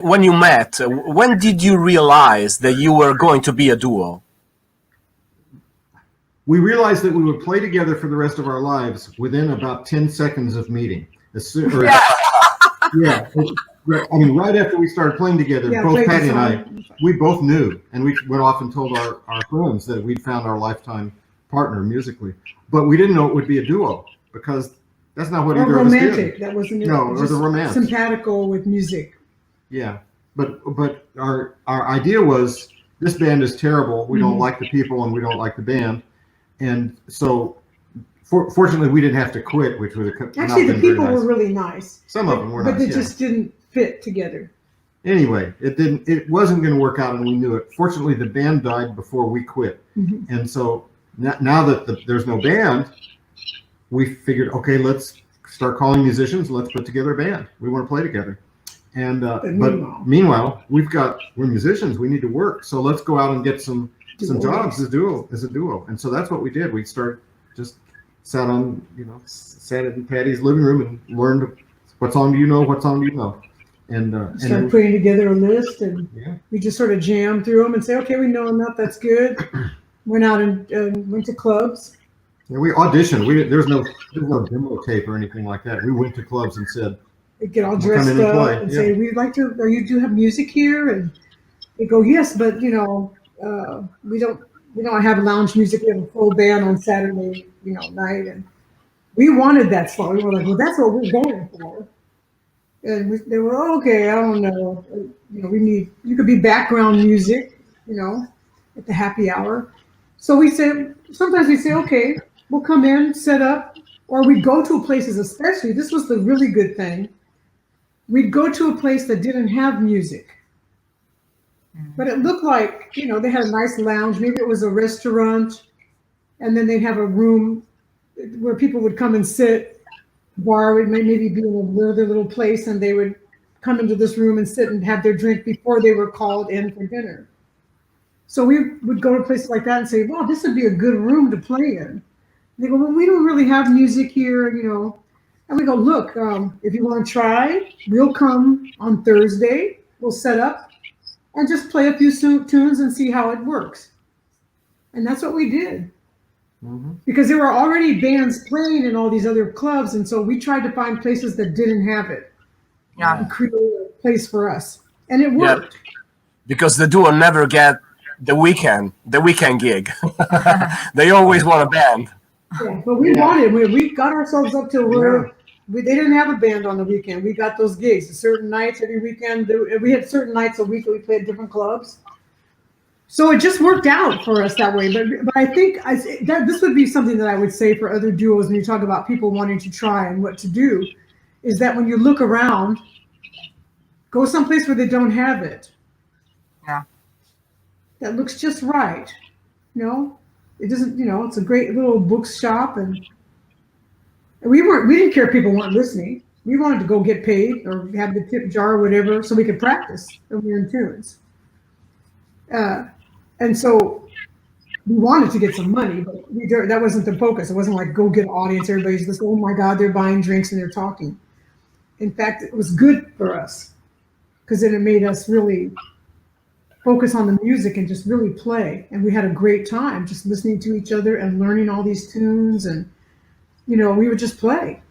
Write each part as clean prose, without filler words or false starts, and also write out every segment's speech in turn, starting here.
When you met, when did you realize that you were going to be a duo? We realized that we would play together for the rest of our lives within about 10 seconds of meeting. Yeah. I mean, right after we started playing together, both Patty and I, we both knew, and we went off and told our friends that we'd found our lifetime partner musically. But we didn't know it would be a duo, because that's not what either of us did. Romantic, that wasn't it. No, or the romance. Simpatico with music. Yeah, but our idea was, this band is terrible. We don't like the people, and we don't like the band, and so fortunately we didn't have to quit, which was actually the people were really nice. Some of them were nice, but they just didn't fit together. Anyway, it wasn't going to work out, and we knew it. Fortunately, the band died before we quit, and so now that there's no band, we figured, okay, let's start calling musicians. Let's put together a band. We want to play together. And but meanwhile, we're musicians. We need to work. So let's go out and get some jobs as a duo. And so that's what we did. We just sat in Patty's living room and learned, what song do you know? What song do you know? And started putting together a list, and we just sort of jammed through them and say, okay, we know enough. That's good. Went out and went to clubs. Yeah, we auditioned. There's no demo tape or anything like that. We went to clubs and said, they get all dressed up and say, we'd like to, do you have music here? And they go, yes, but we don't have lounge music. We have a full band on Saturday, night. And we wanted that slot. We were like, well, that's what we're going for. And they were, oh, okay, I don't know. You could be background music, at the happy hour. So sometimes we say, okay, we'll come in, set up, or we'd go to places, especially, this was the really good thing. We'd go to a place that didn't have music, but it looked like, they had a nice lounge. Maybe it was a restaurant, and then they'd have a room where people would come and sit. Bar would maybe be in another little place, and they would come into this room and sit and have their drink before they were called in for dinner. So we would go to places like that and say, well, this would be a good room to play in. And they go, well, we don't really have music here, And we go, look, if you want to try, we'll come on Thursday. We'll set up and just play a few tunes and see how it works. And that's what we did. Because there were already bands playing in all these other clubs. And so we tried to find places that didn't have it. Yeah. And create a place for us. And it worked. Yeah, because the duo never get the weekend gig. They always want a band. Yeah, but we wanted, we got ourselves up to where they didn't have a band on the weekend. We got those gigs certain nights every weekend. We had certain nights a week that we played different clubs. So it just worked out for us that way. But I think this would be something that I would say for other duos when you talk about people wanting to try and what to do, is that when you look around, go someplace where they don't have it. Yeah. That looks just right. It doesn't, it's a great little bookshop, and we didn't care if people weren't listening. We wanted to go get paid or have the tip jar or whatever so we could practice and we were in tunes. And so we wanted to get some money, but that wasn't the focus. It wasn't like, go get an audience. Everybody's listening. Oh my God, they're buying drinks and they're talking. In fact, it was good for us because then it made us really focus on the music and just really play. And we had a great time just listening to each other and learning all these tunes. And, we would just play.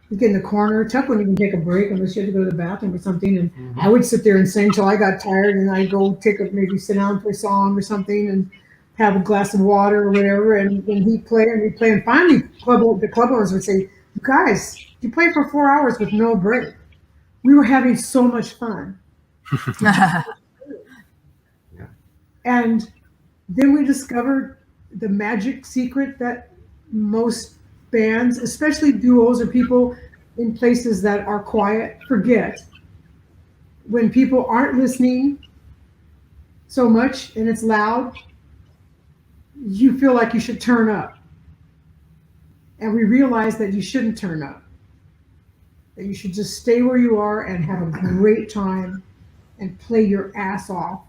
We'd get in the corner. Tuck wouldn't even take a break unless you had to go to the bathroom or something. And I would sit there and sing till I got tired, and I'd go maybe sit down for a song or something and have a glass of water or whatever. And then he'd play and we'd play. And finally, the club owners would say, you guys, you played for 4 hours with no break. We were having so much fun. And then we discovered the magic secret that most bands, especially duos or people in places that are quiet, forget. When people aren't listening so much and it's loud, you feel like you should turn up. And we realized that you shouldn't turn up. That you should just stay where you are and have a great time and play your ass off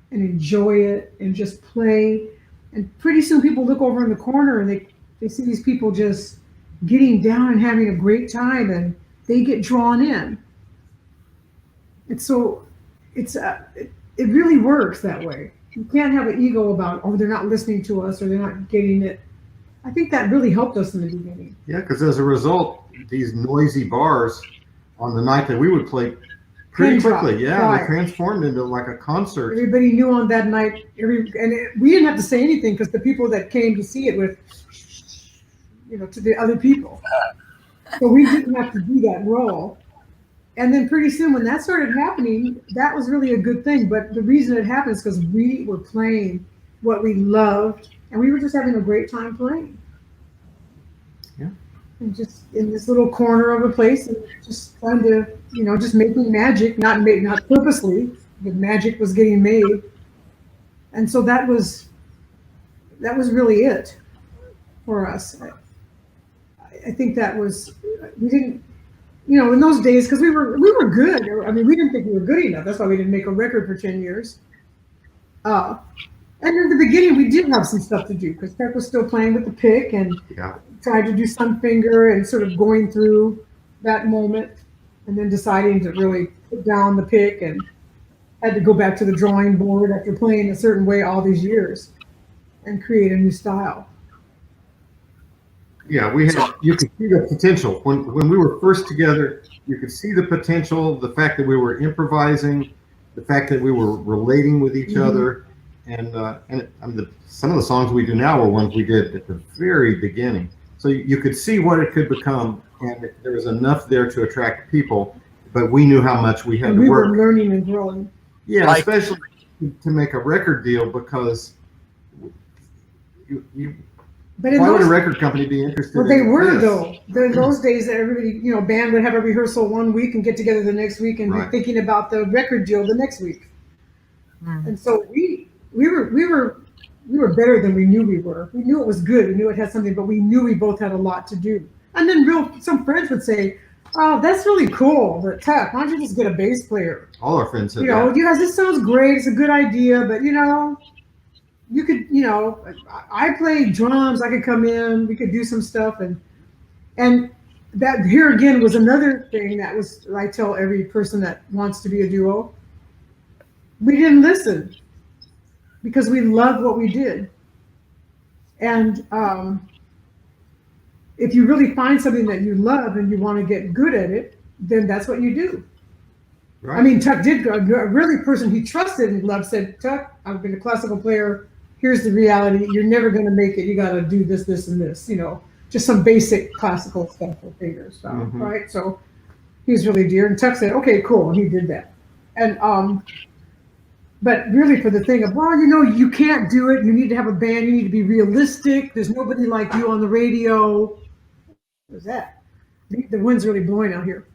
and enjoy it and just play. And pretty soon people look over in the corner and they see these people just getting down and having a great time, and they get drawn in. And so it really works that way. You can't have an ego about, oh, they're not listening to us or they're not getting it. I think that really helped us in the beginning. Yeah, because as a result, these noisy bars on the night that we would play pretty quickly, they transformed into like a concert. Everybody knew on that night, we didn't have to say anything because the people that came to see it with, to the other people. So we didn't have to do that role. And then pretty soon when that started happening, that was really a good thing. But the reason it happened is because we were playing what we loved and we were just having a great time playing. Yeah. And just in this little corner of a place and just trying to, just making magic, not purposely, but magic was getting made. And so that was really it for us. I think that was, we didn't, in those days, because we were good. I mean, we didn't think we were good enough. That's why we didn't make a record for 10 years. And in the beginning, we did have some stuff to do because Tuck was still playing with the pick and tried to do some finger and sort of going through that moment and then deciding to really put down the pick and had to go back to the drawing board after playing a certain way all these years and create a new style. Yeah, you could see the potential. When we were first together, you could see the potential, the fact that we were improvising, the fact that we were relating with each other. And some of the songs we do now were ones we did at the very beginning. So you could see what it could become, and there was enough there to attract people, but we knew how much we had to work. We were learning and growing. Yeah, especially to make a record deal because why would a record company be interested in this? Well, they were, though. In those days, that everybody, band would have a rehearsal one week and get together the next week and be thinking about the record deal the next week. And so we were better than we knew we were. We knew it was good. We knew it had something, but we knew we both had a lot to do. And then some friends would say, "Oh, that's really cool, but Tuck, why don't you just get a bass player?" All our friends said that. You guys, this sounds great. It's a good idea, but you could, I played drums. I could come in. We could do some stuff, and that here again was another thing that was. I tell every person that wants to be a duo, we didn't listen because we loved what we did, and if you really find something that you love and you want to get good at it, then that's what you do. Right. I mean, Tuck did. A really person he trusted and loved said, "Tuck, I've been a classical player. Here's the reality. You're never going to make it. You got to do this, this, and this, just some basic classical stuff for fingers, right?" So he's really dear. And Tuck said, "Okay, cool." And he did that. And, but really for the thing of, well, you can't do it. You need to have a band. You need to be realistic. There's nobody like you on the radio. What was that? The wind's really blowing out here.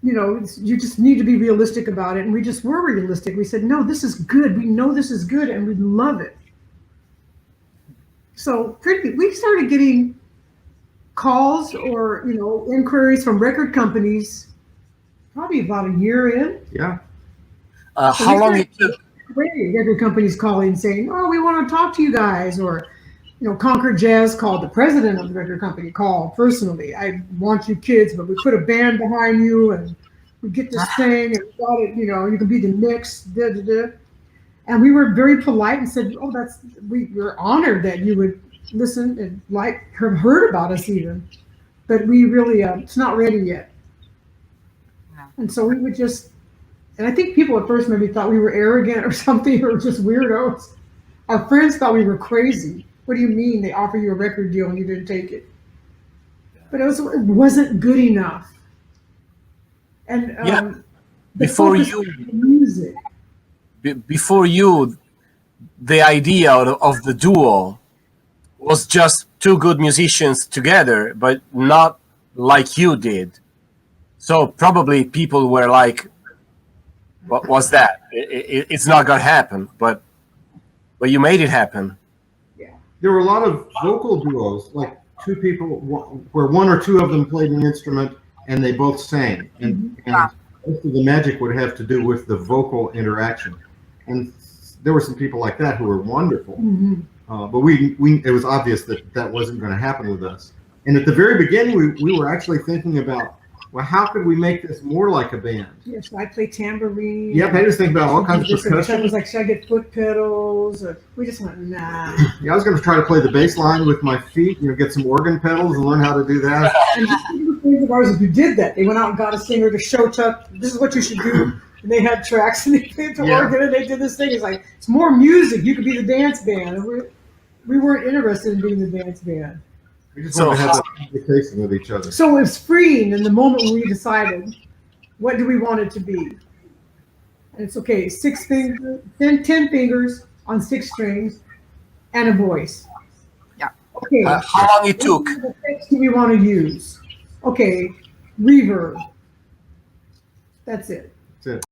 You just need to be realistic about it. And we just were realistic. We said, no, this is good. We know this is good and we love it. So we started getting calls or, inquiries from record companies probably about a year in. Yeah. How long it took? Record companies calling saying, oh, we want to talk to you guys. Or, Concord Jazz called, the president of the record company called personally. I want you kids, but we put a band behind you and we get this thing and we got it, you can be the next, da, da, da. And we were very polite and said, oh, we're honored that you would listen and have heard about us even. But we really, it's not ready yet. And so we would and I think people at first maybe thought we were arrogant or something or just weirdos. Our friends thought we were crazy. What do you mean they offer you a record deal and you didn't take it? But it wasn't good enough. And before you, the idea of the duo was just two good musicians together, but not like you did. So probably people were like, "What was that? It's not gonna happen." But you made it happen. There were a lot of vocal duos, like two people, where one or two of them played an instrument and they both sang. And most of the magic would have to do with the vocal interaction. And there were some people like that who were wonderful. But it was obvious that wasn't going to happen with us. And at the very beginning, we were actually thinking about well, how could we make this more like a band? Yes, I play tambourine. Yeah, I just think about all kinds of Chuck percussion. was like, should I get foot pedals? Or we just went, nah. Yeah, I was going to try to play the bass line with my feet, get some organ pedals and learn how to do that. And the friends of ours who did that, they went out and got a singer to show Chuck, this is what you should do. And they had tracks and they played the organ and they did this thing. It's like, it's more music. You could be the dance band. And we weren't interested in being the dance band. We just wanted to have that communication with each other. So it was freeing in the moment when we decided, what do we want it to be? And it's okay, 6 fingers, 10 fingers on 6 strings and a voice. Yeah. Okay. How long it took? What effects do we want to use? Okay, reverb. That's it. That's it.